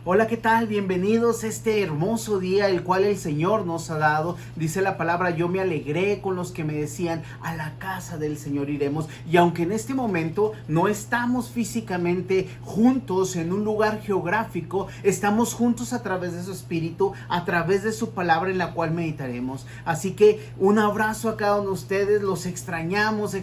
Hola, ¿qué tal? Bienvenidos a este hermoso día el cual el Señor nos ha dado. Dice la palabra, yo me alegré con los que me decían, a la casa del Señor iremos. Y aunque en este momento no estamos físicamente juntos en un lugar geográfico, estamos juntos a través de su Espíritu, a través de su palabra en la cual meditaremos. Así que un abrazo a cada uno de ustedes, los extrañamos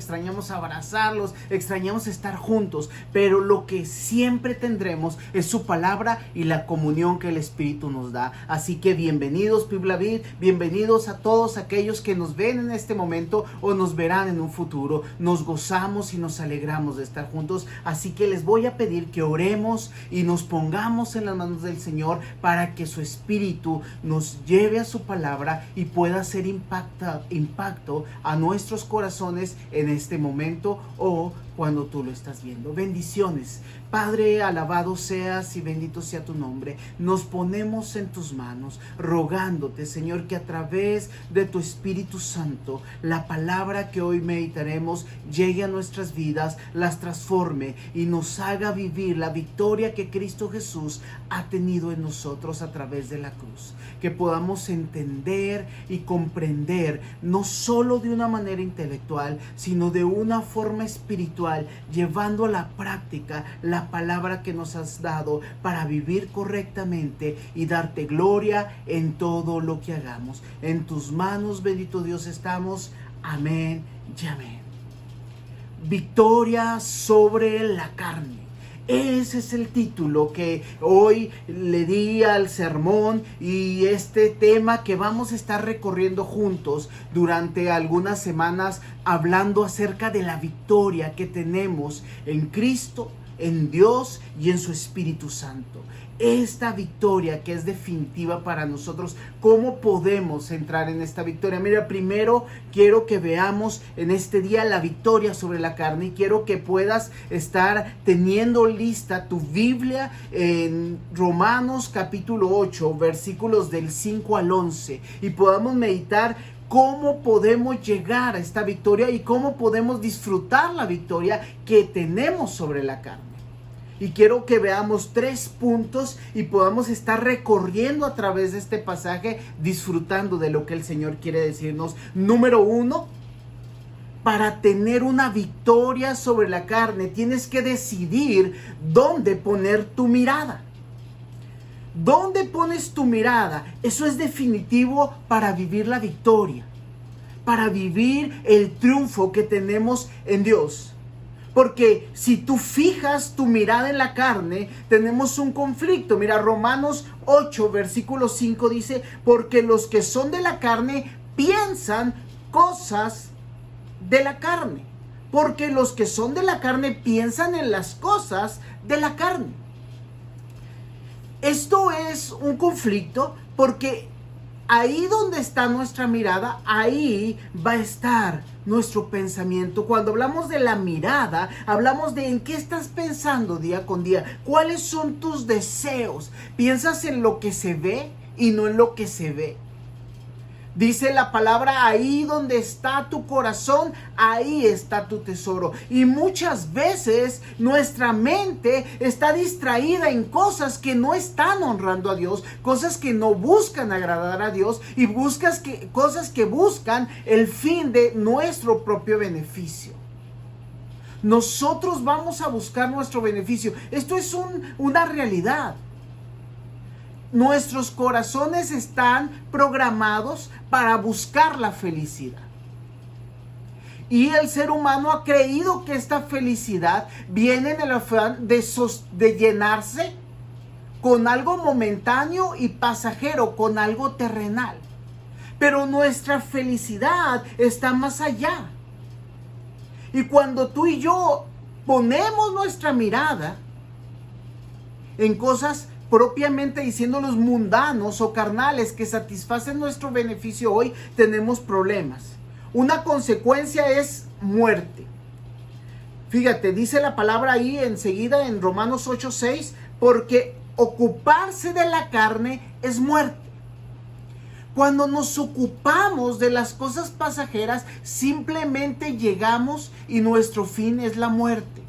abrazarlos, extrañamos estar juntos, pero lo que siempre tendremos es su palabra y la comunión que el Espíritu nos da. Así que bienvenidos, Piblavid, bienvenidos a todos aquellos que nos ven en este momento o nos verán en un futuro. Nos gozamos y nos alegramos de estar juntos, así que les voy a pedir que oremos y nos pongamos en las manos del Señor para que su Espíritu nos lleve a su palabra y pueda hacer impacto a nuestros corazones en este momento o cuando tú lo estás viendo. Bendiciones. Padre, alabado seas y bendito sea tu nombre. Nos ponemos en tus manos, rogándote, Señor, que a través de tu Espíritu Santo, la palabra que hoy meditaremos llegue a nuestras vidas, las transforme y nos haga vivir la victoria que Cristo Jesús ha tenido en nosotros a través de la cruz. Que podamos entender y comprender, no solo de una manera intelectual, sino de una forma espiritual, llevando a la práctica la palabra que nos has dado para vivir correctamente y darte gloria en todo lo que hagamos. En tus manos, bendito Dios, estamos. Amén y amén. Victoria sobre la carne. Ese es el título que hoy le di al sermón y este tema que vamos a estar recorriendo juntos durante algunas semanas, hablando acerca de la victoria que tenemos en Cristo, en Dios y en su Espíritu Santo. Esta victoria que es definitiva para nosotros. ¿Cómo podemos entrar en esta victoria? Mira, primero quiero que veamos en este día la victoria sobre la carne y quiero que puedas estar teniendo lista tu Biblia en Romanos capítulo 8, versículos del 5 al 11 y podamos meditar cómo podemos llegar a esta victoria y cómo podemos disfrutar la victoria que tenemos sobre la carne. Y quiero que veamos 3 puntos y podamos estar recorriendo a través de este pasaje, disfrutando de lo que el Señor quiere decirnos. Número 1, para tener una victoria sobre la carne, tienes que decidir dónde poner tu mirada. ¿Dónde pones tu mirada? Eso es definitivo para vivir la victoria, para vivir el triunfo que tenemos en Dios. Porque si tú fijas tu mirada en la carne, tenemos un conflicto. Mira, Romanos 8, versículo 5 dice, porque los que son de la carne piensan cosas de la carne. Porque los que son de la carne piensan en las cosas de la carne. Esto es un conflicto porque ahí donde está nuestra mirada, ahí va a estar nuestro pensamiento. Cuando hablamos de la mirada, hablamos de en qué estás pensando día con día. ¿Cuáles son tus deseos? ¿Piensas en lo que se ve y no en lo que se ve? Dice la palabra, ahí donde está tu corazón, ahí está tu tesoro. Y muchas veces nuestra mente está distraída en cosas que no están honrando a Dios, cosas que no buscan agradar a Dios y cosas que buscan el fin de nuestro propio beneficio. Nosotros vamos a buscar nuestro beneficio. Esto es una realidad. Nuestros corazones están programados para buscar la felicidad. Y el ser humano ha creído que esta felicidad viene en el afán de llenarse con algo momentáneo y pasajero, con algo terrenal. Pero nuestra felicidad está más allá. Y cuando tú y yo ponemos nuestra mirada en cosas propiamente diciéndolos mundanos o carnales que satisfacen nuestro beneficio hoy, tenemos problemas. Una consecuencia es muerte. Fíjate, dice la palabra ahí enseguida en Romanos 8:6, porque ocuparse de la carne es muerte. Cuando nos ocupamos de las cosas pasajeras, simplemente llegamos y nuestro fin es la muerte.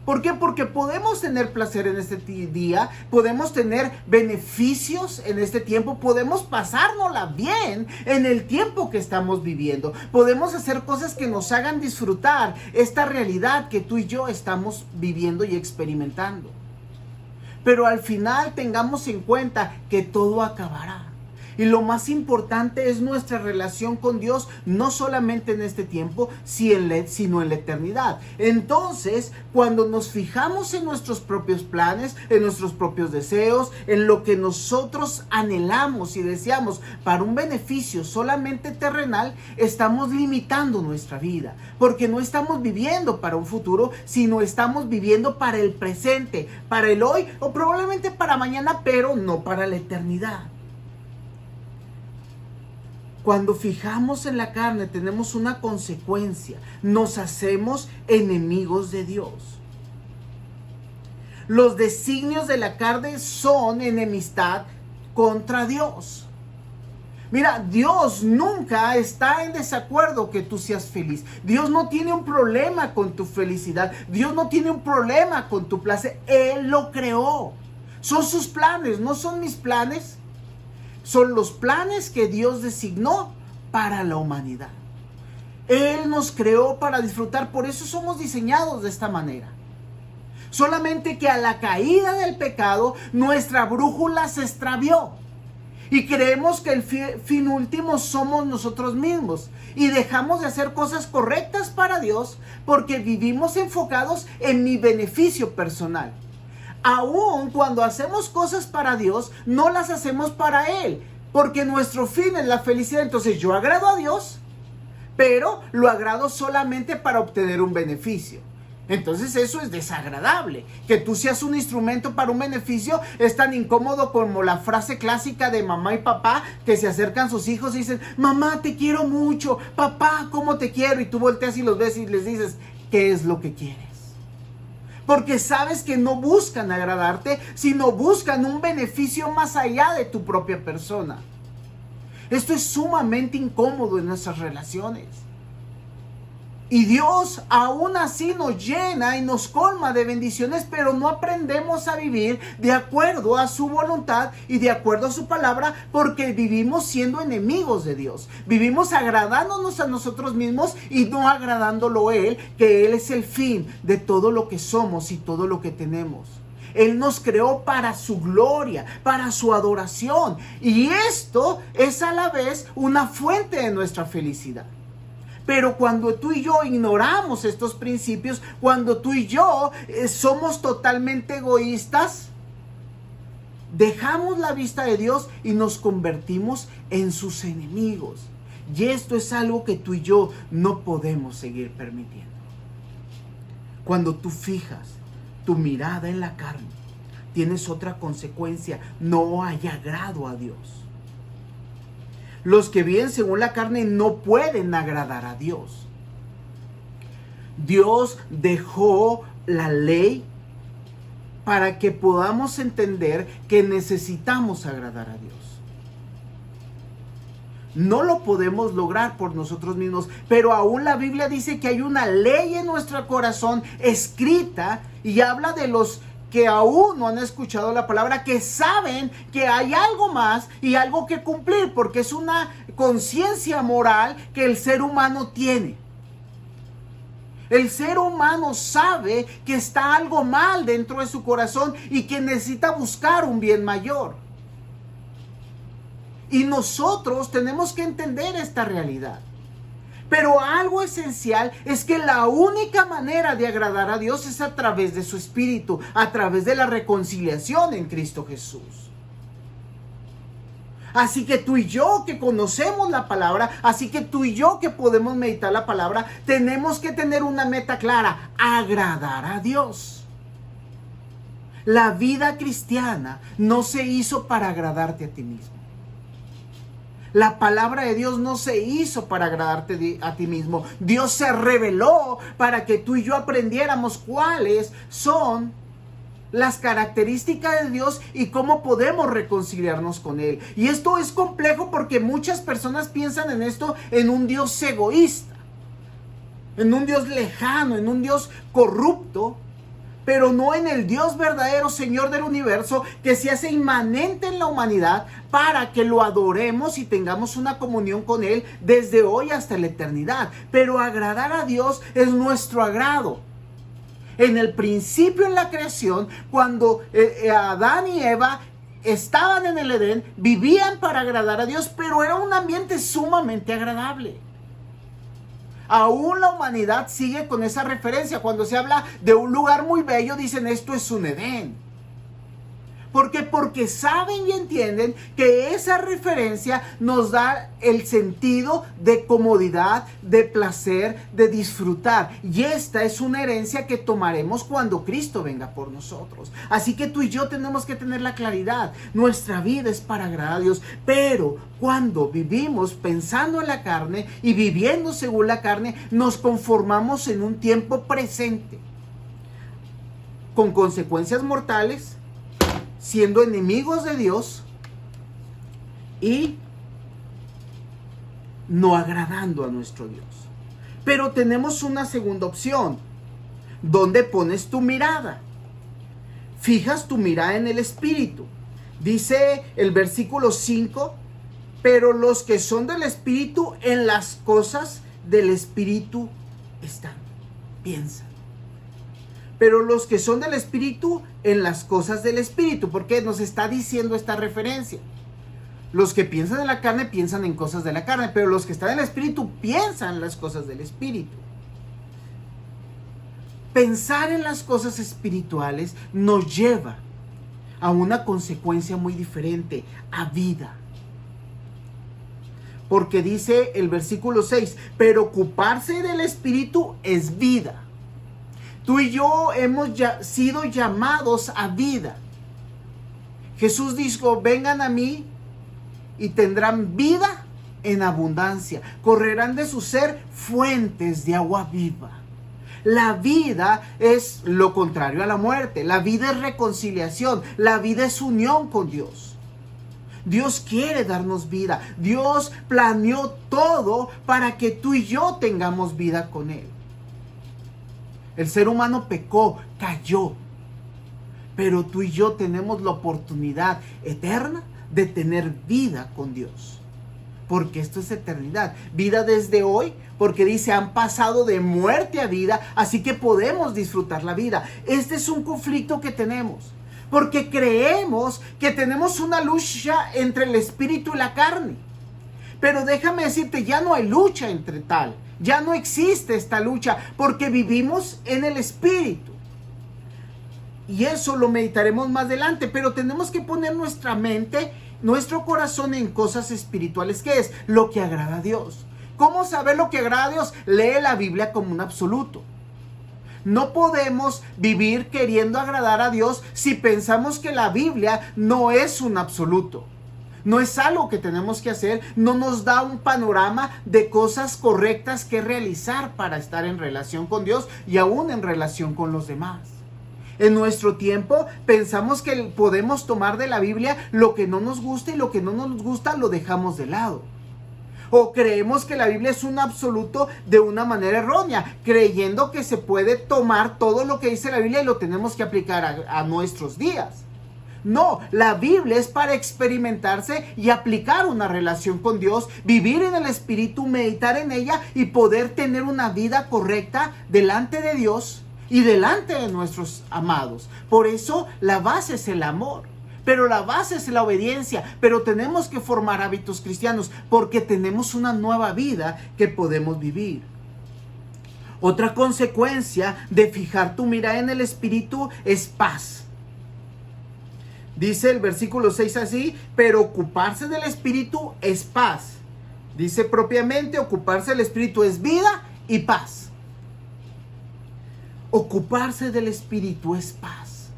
¿Por qué? Porque podemos tener placer en este día, podemos tener beneficios en este tiempo, podemos pasárnosla bien en el tiempo que estamos viviendo. Podemos hacer cosas que nos hagan disfrutar esta realidad que tú y yo estamos viviendo y experimentando. Pero al final tengamos en cuenta que todo acabará. Y lo más importante es nuestra relación con Dios, no solamente en este tiempo, sino en la eternidad. Entonces, cuando nos fijamos en nuestros propios planes, en nuestros propios deseos, en lo que nosotros anhelamos y deseamos para un beneficio solamente terrenal, estamos limitando nuestra vida. Porque no estamos viviendo para un futuro, sino estamos viviendo para el presente, para el hoy o probablemente para mañana, pero no para la eternidad. Cuando fijamos en la carne tenemos una consecuencia. Nos hacemos enemigos de Dios. Los designios de la carne son enemistad contra Dios. Mira, Dios nunca está en desacuerdo que tú seas feliz. Dios no tiene un problema con tu felicidad. Dios no tiene un problema con tu placer. Él lo creó. Son sus planes, no son mis planes. Son los planes que Dios designó para la humanidad. Él nos creó para disfrutar, por eso somos diseñados de esta manera. Solamente que a la caída del pecado, nuestra brújula se extravió. Y creemos que el fin último somos nosotros mismos. Y dejamos de hacer cosas correctas para Dios porque vivimos enfocados en mi beneficio personal. Aún cuando hacemos cosas para Dios, no las hacemos para Él, porque nuestro fin es la felicidad. Entonces yo agrado a Dios, pero lo agrado solamente para obtener un beneficio. Entonces eso es desagradable. Que tú seas un instrumento para un beneficio es tan incómodo como la frase clásica de mamá y papá que se acercan sus hijos y dicen: mamá, te quiero mucho, papá, ¿cómo te quiero? Y tú volteas y los ves y les dices: ¿qué es lo que quieres? Porque sabes que no buscan agradarte, sino buscan un beneficio más allá de tu propia persona. Esto es sumamente incómodo en nuestras relaciones. Y Dios aún así nos llena y nos colma de bendiciones, pero no aprendemos a vivir de acuerdo a su voluntad y de acuerdo a su palabra, porque vivimos siendo enemigos de Dios. Vivimos agradándonos a nosotros mismos y no agradándolo a Él, que Él es el fin de todo lo que somos y todo lo que tenemos. Él nos creó para su gloria, para su adoración. Y esto es a la vez una fuente de nuestra felicidad. Pero cuando tú y yo ignoramos estos principios, cuando tú y yo somos totalmente egoístas, dejamos la vista de Dios y nos convertimos en sus enemigos. Y esto es algo que tú y yo no podemos seguir permitiendo. Cuando tú fijas tu mirada en la carne, tienes otra consecuencia: no hay agrado a Dios. Los que viven según la carne no pueden agradar a Dios. Dios dejó la ley para que podamos entender que necesitamos agradar a Dios. No lo podemos lograr por nosotros mismos, pero aún la Biblia dice que hay una ley en nuestro corazón escrita y habla de los que aún no han escuchado la palabra, que saben que hay algo más y algo que cumplir, porque es una conciencia moral que el ser humano tiene. El ser humano sabe que está algo mal dentro de su corazón y que necesita buscar un bien mayor. Y nosotros tenemos que entender esta realidad. Pero algo esencial es que la única manera de agradar a Dios es a través de su Espíritu, a través de la reconciliación en Cristo Jesús. Así que tú y yo que conocemos la palabra, así que tú y yo que podemos meditar la palabra, tenemos que tener una meta clara: agradar a Dios. La vida cristiana no se hizo para agradarte a ti mismo. La palabra de Dios no se hizo para agradarte a ti mismo. Dios se reveló para que tú y yo aprendiéramos cuáles son las características de Dios y cómo podemos reconciliarnos con Él. Y esto es complejo porque muchas personas piensan en esto en un Dios egoísta, en un Dios lejano, en un Dios corrupto. pero no en el Dios verdadero, Señor del universo, que se hace inmanente en la humanidad para que lo adoremos y tengamos una comunión con Él desde hoy hasta la eternidad. Pero agradar a Dios es nuestro agrado. En el principio, en la creación, cuando Adán y Eva estaban en el Edén, vivían para agradar a Dios, pero era un ambiente sumamente agradable. Aún la humanidad sigue con esa referencia. Cuando se habla de un lugar muy bello, dicen esto es un Edén. ¿Por qué? Porque saben y entienden que esa referencia nos da el sentido de comodidad, de placer, de disfrutar. Y esta es una herencia que tomaremos cuando Cristo venga por nosotros. Así que tú y yo tenemos que tener la claridad. Nuestra vida es para agradar a Dios. Pero cuando vivimos pensando en la carne y viviendo según la carne, nos conformamos en un tiempo presente, con consecuencias mortales, siendo enemigos de Dios y no agradando a nuestro Dios. Pero tenemos una segunda opción. ¿Dónde pones tu mirada? Fijas tu mirada en el Espíritu. Dice el versículo 5, pero los que son del Espíritu, en las cosas del Espíritu están. Piensa. Pero los que son del Espíritu, en las cosas del Espíritu. Porque nos está diciendo esta referencia. Los que piensan en la carne, piensan en cosas de la carne. Pero los que están en el Espíritu, piensan en las cosas del Espíritu. Pensar en las cosas espirituales nos lleva a una consecuencia muy diferente, a vida. Porque dice el versículo 6, pero ocuparse del Espíritu es vida. Tú y yo hemos sido llamados a vida. Jesús dijo, vengan a mí y tendrán vida en abundancia. Correrán de su ser fuentes de agua viva. La vida es lo contrario a la muerte. La vida es reconciliación. La vida es unión con Dios. Dios quiere darnos vida. Dios planeó todo para que tú y yo tengamos vida con Él. El ser humano pecó, cayó. Pero tú y yo tenemos la oportunidad eterna de tener vida con Dios. Porque esto es eternidad. Vida desde hoy, porque dice, han pasado de muerte a vida, así que podemos disfrutar la vida. Este es un conflicto que tenemos. Porque creemos que tenemos una lucha entre el espíritu y la carne. Pero déjame decirte, ya no hay lucha entre tal. Ya no existe esta lucha porque vivimos en el Espíritu. Y eso lo meditaremos más adelante, pero tenemos que poner nuestra mente, nuestro corazón en cosas espirituales, que es lo que agrada a Dios. ¿Cómo saber lo que agrada a Dios? Lee la Biblia como un absoluto. No podemos vivir queriendo agradar a Dios si pensamos que la Biblia no es un absoluto. No es algo que tenemos que hacer, no nos da un panorama de cosas correctas que realizar para estar en relación con Dios y aún en relación con los demás. En nuestro tiempo pensamos que podemos tomar de la Biblia lo que no nos gusta y lo que no nos gusta lo dejamos de lado. O creemos que la Biblia es un absoluto de una manera errónea, creyendo que se puede tomar todo lo que dice la Biblia y lo tenemos que aplicar a nuestros días. No, la Biblia es para experimentarse y aplicar una relación con Dios, vivir en el Espíritu, meditar en ella y poder tener una vida correcta delante de Dios y delante de nuestros amados. Por eso la base es el amor, pero la base es la obediencia. Pero tenemos que formar hábitos cristianos porque tenemos una nueva vida que podemos vivir. Otra consecuencia de fijar tu mirada en el Espíritu es paz. Dice el versículo 6 así, pero ocuparse del Espíritu es paz. Dice propiamente, ocuparse del Espíritu es vida y paz. Ocuparse del Espíritu es paz.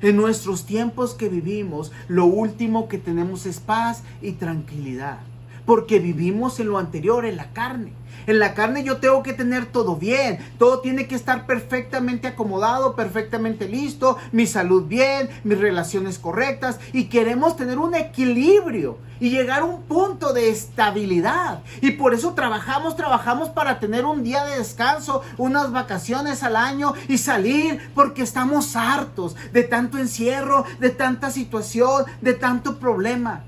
En nuestros tiempos que vivimos, lo último que tenemos es paz y tranquilidad. porque vivimos en lo anterior, en la carne. En la carne yo tengo que tener todo bien, todo tiene que estar perfectamente acomodado, perfectamente listo, mi salud bien, mis relaciones correctas, y queremos tener un equilibrio y llegar a un punto de estabilidad. Y por eso trabajamos para tener un día de descanso, unas vacaciones al año y salir, porque estamos hartos de tanto encierro, de tanta situación, de tanto problema.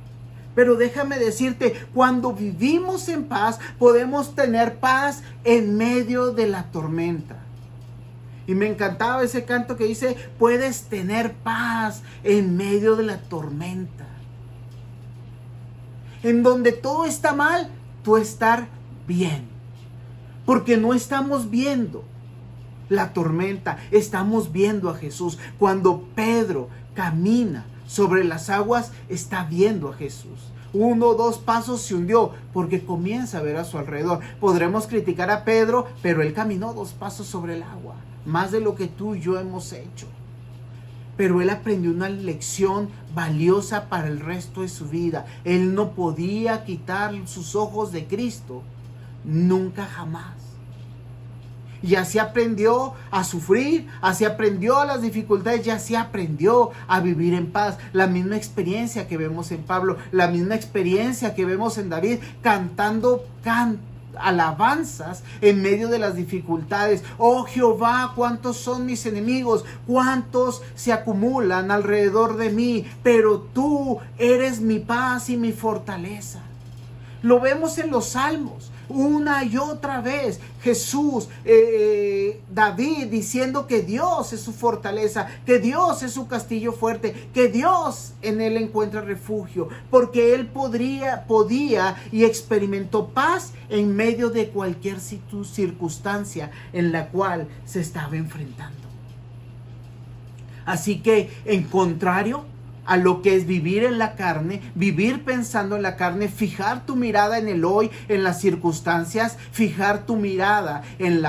Pero déjame decirte, cuando vivimos en paz, podemos tener paz en medio de la tormenta. Y me encantaba ese canto que dice, puedes tener paz en medio de la tormenta. En donde todo está mal, tú estar bien. Porque no estamos viendo la tormenta, estamos viendo a Jesús. Cuando Pedro camina sobre las aguas, está viendo a Jesús. 1 o 2 pasos se hundió porque comienza a ver a su alrededor. Podremos criticar a Pedro, pero él caminó 2 pasos sobre el agua, más de lo que tú y yo hemos hecho. Pero él aprendió una lección valiosa para el resto de su vida. Él no podía quitar sus ojos de Cristo, nunca jamás. Y así aprendió a sufrir, así aprendió a las dificultades, y así aprendió a vivir en paz. La misma experiencia que vemos en Pablo, la misma experiencia que vemos en David, cantando alabanzas en medio de las dificultades. Oh Jehová, cuántos son mis enemigos, cuántos se acumulan alrededor de mí, pero tú eres mi paz y mi fortaleza. Lo vemos en los salmos. Una y otra vez Jesús, David diciendo que Dios es su fortaleza, que Dios es su castillo fuerte, que Dios en él encuentra refugio, porque él podía y experimentó paz en medio de cualquier circunstancia en la cual se estaba enfrentando. Así que, en contrario a lo que es vivir en la carne, vivir pensando en la carne, fijar tu mirada en el hoy, en las circunstancias, fijar tu mirada en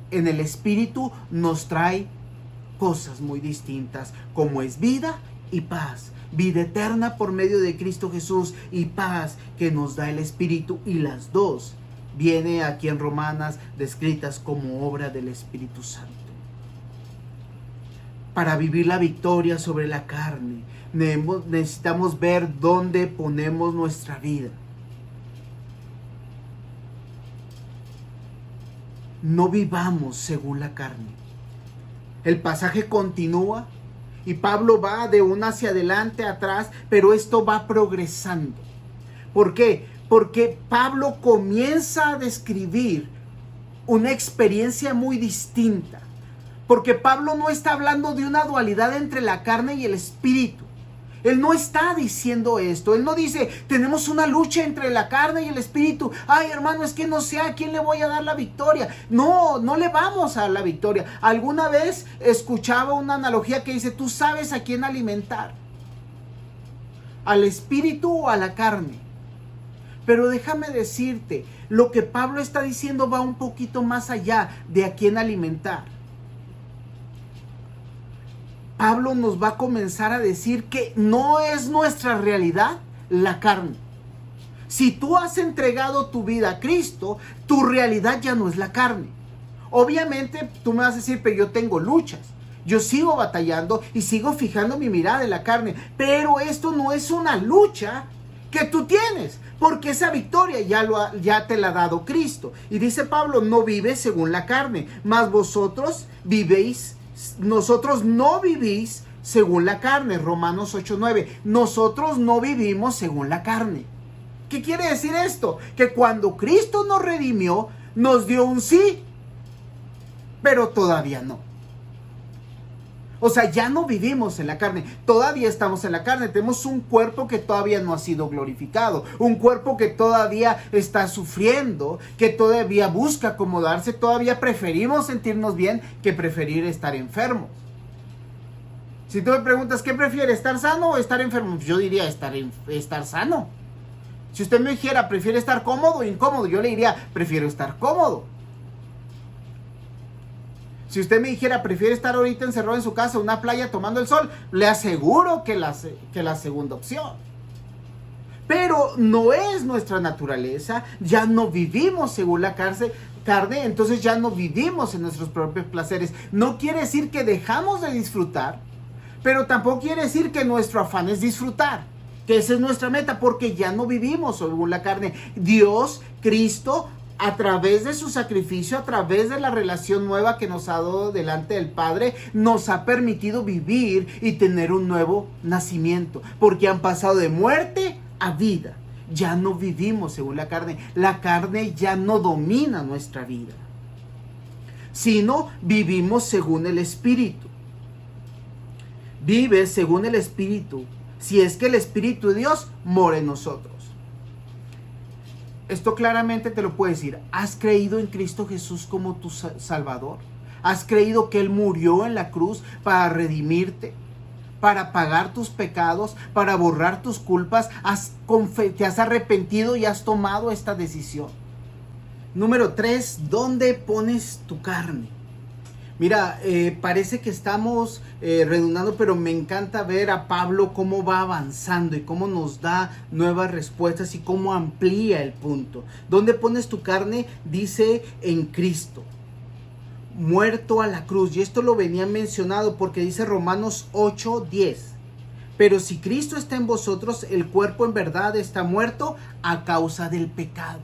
el espíritu, nos trae cosas muy distintas, como es vida y paz. Vida eterna por medio de Cristo Jesús y paz que nos da el espíritu, y las dos viene aquí en Romanas descritas como obra del Espíritu Santo. Para vivir la victoria sobre la carne, necesitamos ver dónde ponemos nuestra vida. No vivamos según la carne. El pasaje continúa y Pablo va de un hacia adelante, atrás, pero esto va progresando. ¿Por qué? Porque Pablo comienza a describir una experiencia muy distinta. Porque Pablo no está hablando de una dualidad entre la carne y el espíritu. Él no está diciendo esto. Él no dice, tenemos una lucha entre la carne y el espíritu. Ay, hermano, es que no sé a quién le voy a dar la victoria. No le vamos a dar la victoria. Alguna vez escuchaba una analogía que dice, tú sabes a quién alimentar. ¿Al espíritu o a la carne? Pero déjame decirte, lo que Pablo está diciendo va un poquito más allá de a quién alimentar. Pablo nos va a comenzar a decir que no es nuestra realidad la carne. Si tú has entregado tu vida a Cristo, tu realidad ya no es la carne. Obviamente tú me vas a decir, pero yo tengo luchas. Yo sigo batallando y sigo fijando mi mirada en la carne. Pero esto no es una lucha que tú tienes, porque esa victoria ya te la ha dado Cristo. Y dice Pablo, no vives según la carne, mas vosotros no vivís según la carne. Romanos 8:9. Nosotros no vivimos según la carne. ¿Qué quiere decir esto? Que cuando Cristo nos redimió, nos dio un sí, pero todavía no. O sea, ya no vivimos en la carne, todavía estamos en la carne, tenemos un cuerpo que todavía no ha sido glorificado, un cuerpo que todavía está sufriendo, que todavía busca acomodarse, todavía preferimos sentirnos bien que preferir estar enfermos. Si tú me preguntas, ¿qué prefiere, estar sano o estar enfermo? Yo diría estar sano. Si usted me dijera, ¿prefiere estar cómodo o incómodo? Yo le diría, prefiero estar cómodo. Si usted me dijera, prefiere estar ahorita encerrado en su casa, en una playa tomando el sol, le aseguro que la segunda opción. pero no es nuestra naturaleza, ya no vivimos según la carne, entonces ya no vivimos en nuestros propios placeres. No quiere decir que dejamos de disfrutar, pero tampoco quiere decir que nuestro afán es disfrutar, que esa es nuestra meta, porque ya no vivimos según la carne. Dios, Cristo, a través de su sacrificio, a través de la relación nueva que nos ha dado delante del Padre, nos ha permitido vivir y tener un nuevo nacimiento, porque han pasado de muerte a vida. Ya no vivimos según la carne ya no domina nuestra vida, sino vivimos según el Espíritu. Vive según el Espíritu, si es que el Espíritu de Dios mora en nosotros. Esto claramente te lo puedo decir. ¿Has creído en Cristo Jesús como tu Salvador? ¿Has creído que Él murió en la cruz para redimirte, para pagar tus pecados, para borrar tus culpas? ¿Te has arrepentido y has tomado esta decisión? Número 3, ¿dónde pones tu carne? Mira, parece que estamos redundando, pero me encanta ver a Pablo cómo va avanzando y cómo nos da nuevas respuestas y cómo amplía el punto. ¿Dónde pones tu carne? Dice en Cristo, muerto a la cruz. Y esto lo venía mencionado porque dice Romanos 8:10. Pero si Cristo está en vosotros, el cuerpo en verdad está muerto a causa del pecado.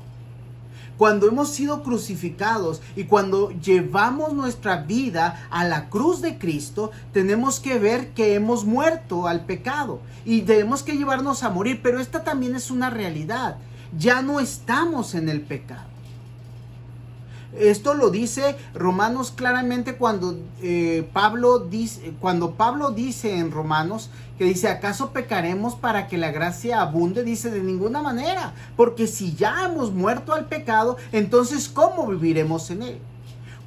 Cuando hemos sido crucificados y cuando llevamos nuestra vida a la cruz de Cristo, tenemos que ver que hemos muerto al pecado y tenemos que llevarnos a morir. Pero esta también es una realidad. Ya no estamos en el pecado. Esto lo dice Romanos claramente cuando Pablo dice en Romanos que dice, ¿acaso pecaremos para que la gracia abunde? Dice, de ninguna manera, porque si ya hemos muerto al pecado, entonces ¿cómo viviremos en él?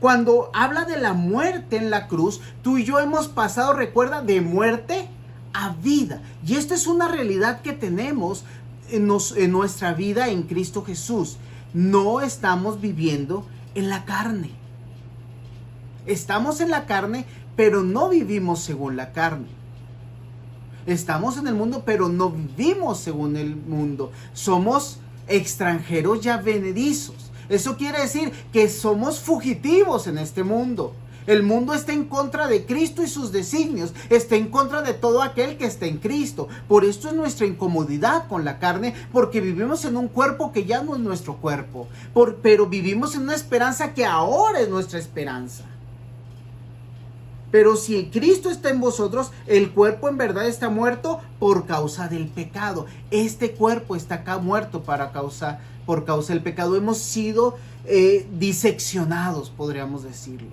Cuando habla de la muerte en la cruz, tú y yo hemos pasado, recuerda, de muerte a vida. Y esta es una realidad que tenemos en nuestra vida en Cristo Jesús. No estamos viviendo en la carne. Estamos en la carne, pero no vivimos según la carne. Estamos en el mundo, pero no vivimos según el mundo. Somos extranjeros y advenedizos. Eso quiere decir que somos fugitivos en este mundo. El mundo está en contra de Cristo y sus designios. Está en contra de todo aquel que está en Cristo. Por esto es nuestra incomodidad con la carne, porque vivimos en un cuerpo que ya no es nuestro cuerpo. Pero vivimos en una esperanza que ahora es nuestra esperanza. Pero si Cristo está en vosotros, el cuerpo en verdad está muerto por causa del pecado. Este cuerpo está acá muerto por causa del pecado. Hemos sido diseccionados, podríamos decirlo.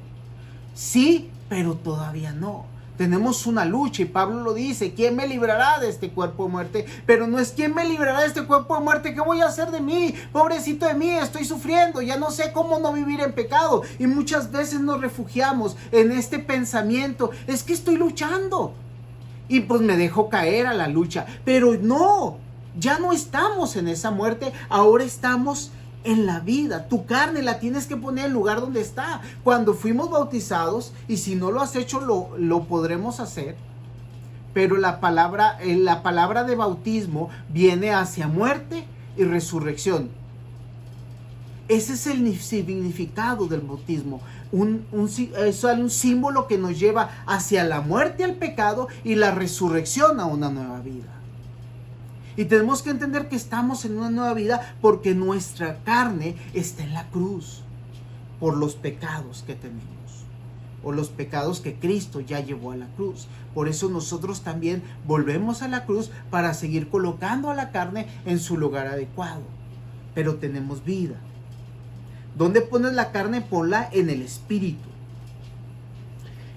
Sí, pero todavía no. Tenemos una lucha y Pablo lo dice, ¿quién me librará de este cuerpo de muerte? Pero no es ¿quién me librará de este cuerpo de muerte? ¿Qué voy a hacer de mí? Pobrecito de mí, estoy sufriendo, ya no sé cómo no vivir en pecado. Y muchas veces nos refugiamos en este pensamiento, es que estoy luchando. Y pues me dejo caer a la lucha. Pero no, ya no estamos en esa muerte, ahora estamos en la vida. Tu carne la tienes que poner en el lugar donde está. Cuando fuimos bautizados, y si no lo has hecho, lo podremos hacer. Pero la palabra de bautismo viene hacia muerte y resurrección. Ese es el significado del bautismo. Es un símbolo que nos lleva hacia la muerte al pecado y la resurrección a una nueva vida. Y tenemos que entender que estamos en una nueva vida porque nuestra carne está en la cruz por los pecados que tenemos, o los pecados que Cristo ya llevó a la cruz. Por eso nosotros también volvemos a la cruz para seguir colocando a la carne en su lugar adecuado. Pero tenemos vida. ¿Dónde pones la carne? Ponla en el Espíritu.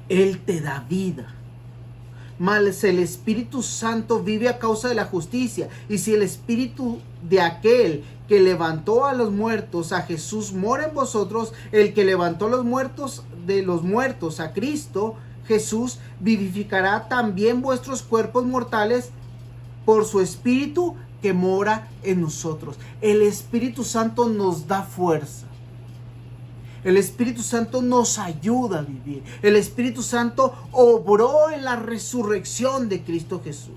Él te da vida. Mas el Espíritu Santo vive a causa de la justicia. Y si el Espíritu de aquel que levantó a los muertos, a Jesús, mora en vosotros, el que levantó a los muertos de los muertos, a Cristo Jesús, vivificará también vuestros cuerpos mortales por su Espíritu que mora en nosotros. El Espíritu Santo nos da fuerza. El Espíritu Santo nos ayuda a vivir. El Espíritu Santo obró en la resurrección de Cristo Jesús.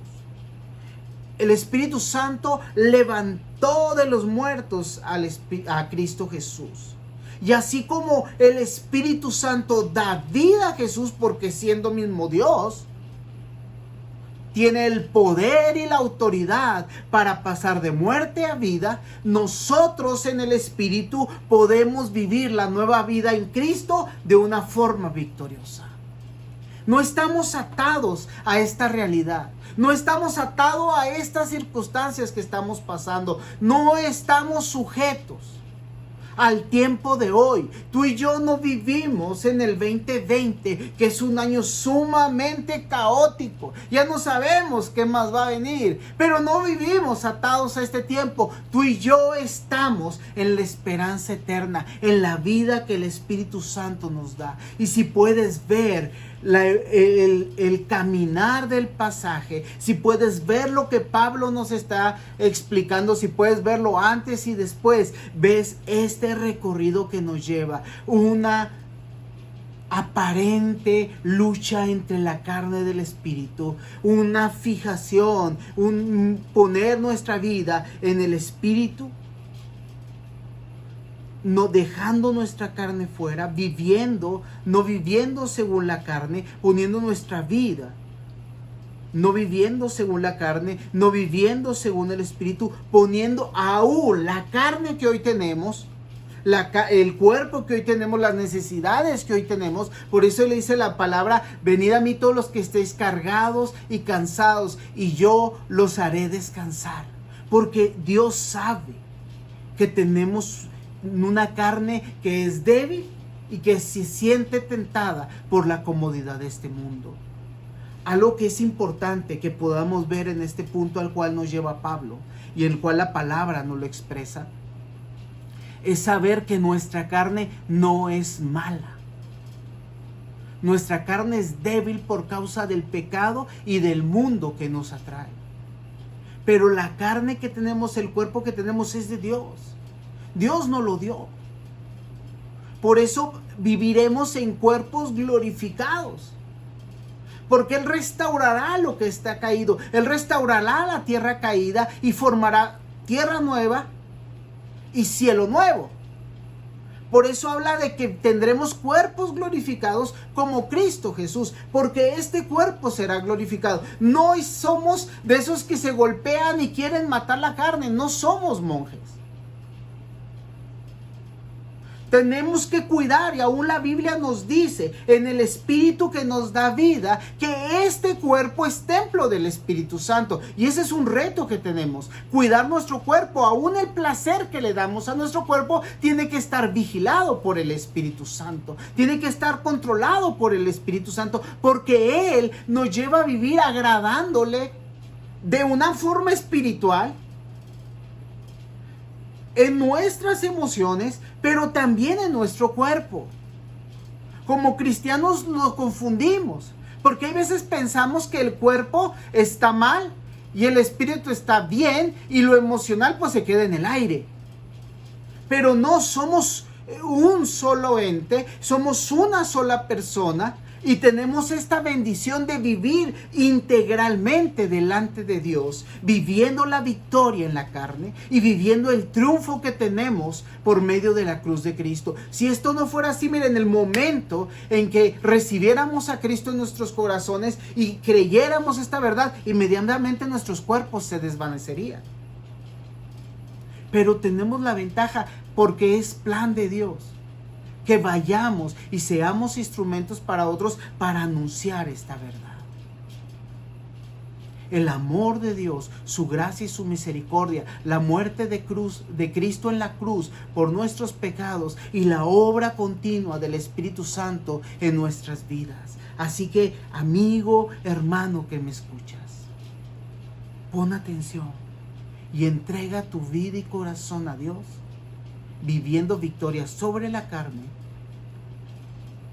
el Espíritu Santo levantó de los muertos a Cristo Jesús. Y así como el Espíritu Santo da vida a Jesús, porque siendo mismo Dios, tiene el poder y la autoridad para pasar de muerte a vida, nosotros en el Espíritu podemos vivir la nueva vida en Cristo de una forma victoriosa. No estamos atados a esta realidad. No estamos atados a estas circunstancias que estamos pasando. No estamos sujetos al tiempo de hoy. Tú y yo no vivimos en el 2020, que es un año sumamente caótico. Ya no sabemos qué más va a venir, pero no vivimos atados a este tiempo. Tú y yo estamos en la esperanza eterna, en la vida que el Espíritu Santo nos da. Y si puedes ver el caminar del pasaje, si puedes ver lo que Pablo nos está explicando, si puedes verlo antes y después, ves este recorrido que nos lleva una aparente lucha entre la carne y el espíritu, una fijación, un poner nuestra vida en el espíritu, no dejando nuestra carne fuera, no viviendo según la carne, poniendo nuestra vida, no viviendo según la carne, no viviendo según el espíritu, poniendo aún la carne que hoy tenemos, el cuerpo que hoy tenemos, las necesidades que hoy tenemos. Por eso le dice la palabra: venid a mí todos los que estéis cargados y cansados, y yo los haré descansar. Porque Dios sabe que tenemos una carne que es débil y que se siente tentada por la comodidad de este mundo. Algo que es importante que podamos ver en este punto al cual nos lleva Pablo y el cual la palabra nos lo expresa, es saber que nuestra carne no es mala. Nuestra carne es débil por causa del pecado y del mundo que nos atrae. Pero la carne que tenemos, el cuerpo que tenemos, es de Dios. Dios nos lo dio. Por eso viviremos en cuerpos glorificados. Porque Él restaurará lo que está caído. Él restaurará la tierra caída y formará tierra nueva y cielo nuevo. Por eso habla de que tendremos cuerpos glorificados como Cristo Jesús, porque este cuerpo será glorificado. No somos de esos que se golpean y quieren matar la carne, no somos monjes. Tenemos que cuidar, y aún la Biblia nos dice, en el Espíritu que nos da vida, que este cuerpo es templo del Espíritu Santo. Y ese es un reto que tenemos, cuidar nuestro cuerpo. Aún el placer que le damos a nuestro cuerpo tiene que estar vigilado por el Espíritu Santo. Tiene que estar controlado por el Espíritu Santo, porque Él nos lleva a vivir agradándole de una forma espiritual, en nuestras emociones, pero también en nuestro cuerpo. Como cristianos nos confundimos, porque hay veces pensamos que el cuerpo está mal y el espíritu está bien y lo emocional pues se queda en el aire. Pero no, somos un solo ente, somos una sola persona. Y tenemos esta bendición de vivir integralmente delante de Dios, viviendo la victoria en la carne y viviendo el triunfo que tenemos por medio de la cruz de Cristo. Si esto no fuera así, miren, el momento en que recibiéramos a Cristo en nuestros corazones y creyéramos esta verdad, inmediatamente nuestros cuerpos se desvanecerían. Pero tenemos la ventaja porque es plan de Dios que vayamos y seamos instrumentos para otros para anunciar esta verdad. El amor de Dios, su gracia y su misericordia, la muerte de Cristo en la cruz por nuestros pecados y la obra continua del Espíritu Santo en nuestras vidas. Así que, amigo, hermano que me escuchas, pon atención y entrega tu vida y corazón a Dios, viviendo victoria sobre la carne,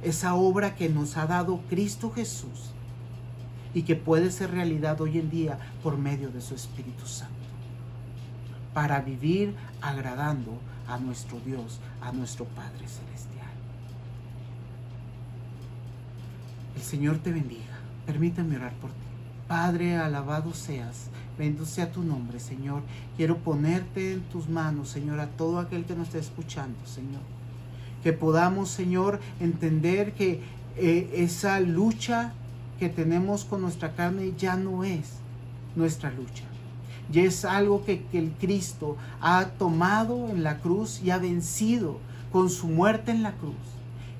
esa obra que nos ha dado Cristo Jesús y que puede ser realidad hoy en día por medio de su Espíritu Santo, para vivir agradando a nuestro Dios, a nuestro Padre Celestial. El Señor te bendiga. Permítame orar por ti. Padre, alabado seas, bendito sea tu nombre, Señor. Quiero ponerte en tus manos, Señor, a todo aquel que nos esté escuchando, Señor. Que podamos, Señor, entender que esa lucha que tenemos con nuestra carne ya no es nuestra lucha. Ya es algo que el Cristo ha tomado en la cruz y ha vencido con su muerte en la cruz.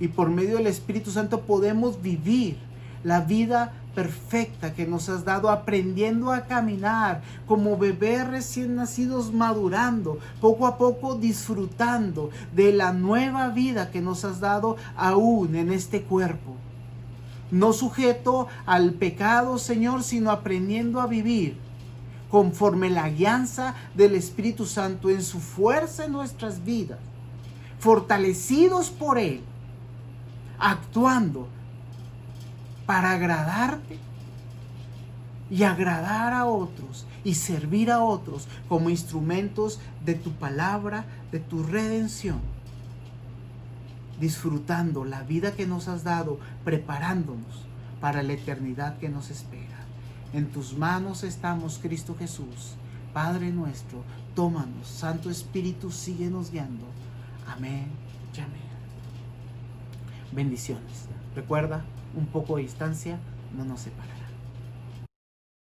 Y por medio del Espíritu Santo podemos vivir la vida perfecta que nos has dado, aprendiendo a caminar como bebés recién nacidos, madurando, poco a poco disfrutando de la nueva vida que nos has dado aún en este cuerpo. No sujeto al pecado, Señor, sino aprendiendo a vivir conforme la guianza del Espíritu Santo en su fuerza en nuestras vidas, fortalecidos por Él, actuando para agradarte y agradar a otros y servir a otros como instrumentos de tu palabra, de tu redención, disfrutando la vida que nos has dado, preparándonos para la eternidad que nos espera. En tus manos estamos, Cristo Jesús. Padre nuestro, tómanos. Santo Espíritu, síguenos guiando. Amén y amén. Bendiciones. Recuerda, un poco de distancia no nos separará.